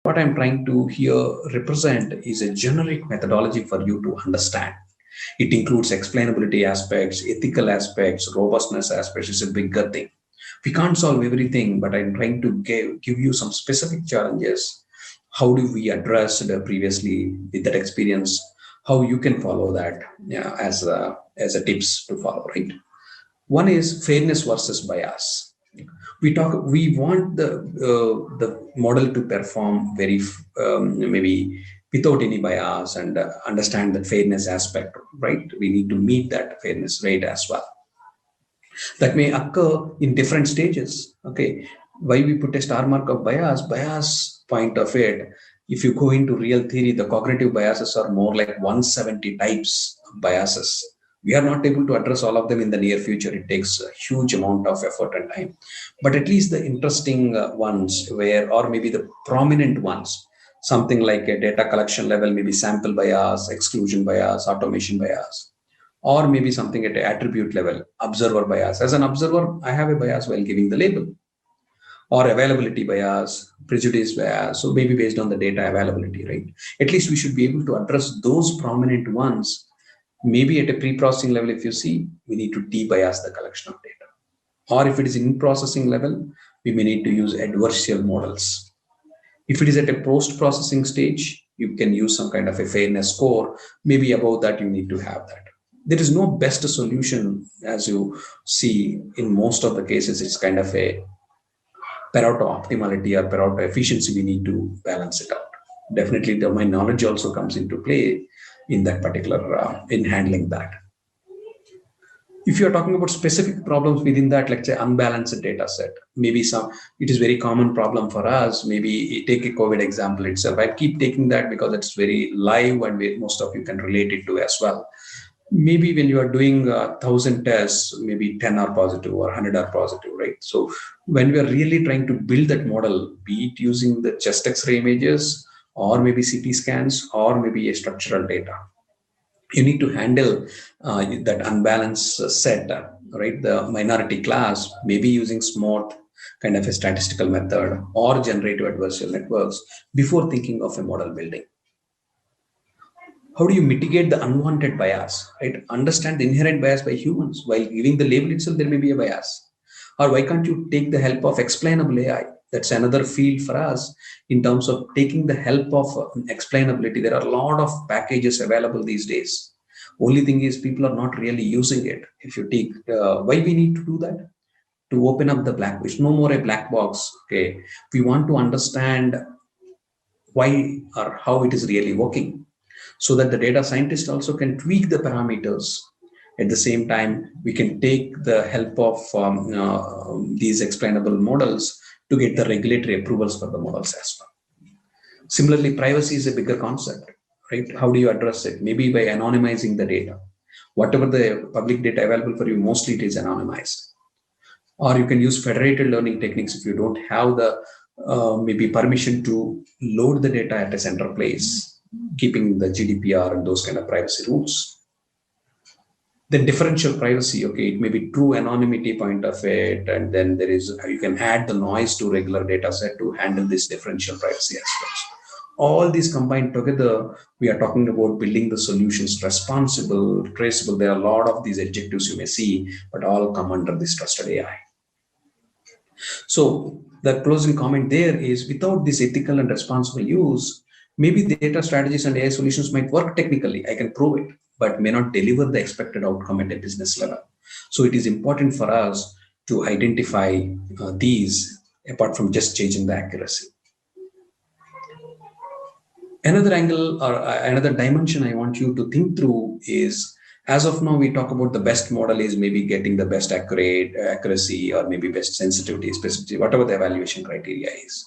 What I'm trying to here represent is a generic methodology for you to understand. It includes explainability aspects, ethical aspects, robustness aspects. It's a bigger thing. We can't solve everything, but I'm trying to give you some specific challenges. How do we address the previously with that experience? How you can follow that, yeah, as a tips to follow, right? One is fairness versus bias. We want the model to perform very maybe without any bias and understand the fairness aspect, right? We need to meet that fairness rate as well. That may occur in different stages. Okay, why we put a star mark of bias point of it. If you go into real theory, the cognitive biases are more like 170 types of biases. We are not able to address all of them in the near future. It takes a huge amount of effort and time, but at least the interesting ones, where or maybe the prominent ones, something like a data collection level, maybe sample bias, exclusion bias, automation bias, or maybe something at the attribute level, observer bias. As an observer, I have a bias while giving the label, or availability bias, prejudice bias. So maybe based on the data availability, right? At least we should be able to address those prominent ones. Maybe at a pre-processing level, if you see, we need to de-bias the collection of data. Or if it is in processing level, we may need to use adversarial models. If it is at a post-processing stage, you can use some kind of a fairness score. Maybe above that, you need to have that. There is no best solution, as you see in most of the cases. It's kind of a Pareto optimality or Pareto efficiency. We need to balance it out. Definitely, domain knowledge also comes into play in that particular in handling that. If you're talking about specific problems within that, let's say unbalanced data set, maybe some, it is very common problem for us. Maybe take a COVID example itself. I keep taking that because it's very live and most of you can relate it to as well. Maybe when you are doing 1,000 tests, maybe 10 are positive or 100 are positive, right? So when we are really trying to build that model, be it using the chest X-ray images or maybe CT scans or maybe a structural data, you need to handle that unbalanced set, right? The minority class, maybe using smart kind of a statistical method or generative adversarial networks before thinking of a model building. How do you mitigate the unwanted bias, right? Understand the inherent bias by humans. While giving the label itself, there may be a bias. Or why can't you take the help of explainable AI? That's another field for us in terms of taking the help of explainability. There are a lot of packages available these days. Only thing is people are not really using it. If you take, why we need to do that? To open up the black box. No more a black box. Okay, we want to understand why or how it is really working, so that the data scientist also can tweak the parameters. At the same time, we can take the help of these explainable models to get the regulatory approvals for the models as well. Similarly, privacy is a bigger concept, right? How do you address it? Maybe by anonymizing the data. Whatever the public data available for you, mostly it is anonymized. Or you can use federated learning techniques if you don't have the maybe permission to load the data at a central place, keeping the GDPR and those kind of privacy rules. Then differential privacy, okay, it may be true anonymity point of it, and then there is, you can add the noise to regular data set to handle this differential privacy aspects. All these combined together, we are talking about building the solutions responsible, traceable. There are a lot of these adjectives you may see, but all come under this trusted AI. So the closing comment there is, without this ethical and responsible use, maybe data strategies and AI solutions might work technically, I can prove it, but may not deliver the expected outcome at a business level. So it is important for us to identify these apart from just changing the accuracy. Another angle or another dimension I want you to think through is, as of now, we talk about the best model is maybe getting the best accuracy or maybe best sensitivity, specificity, whatever the evaluation criteria is.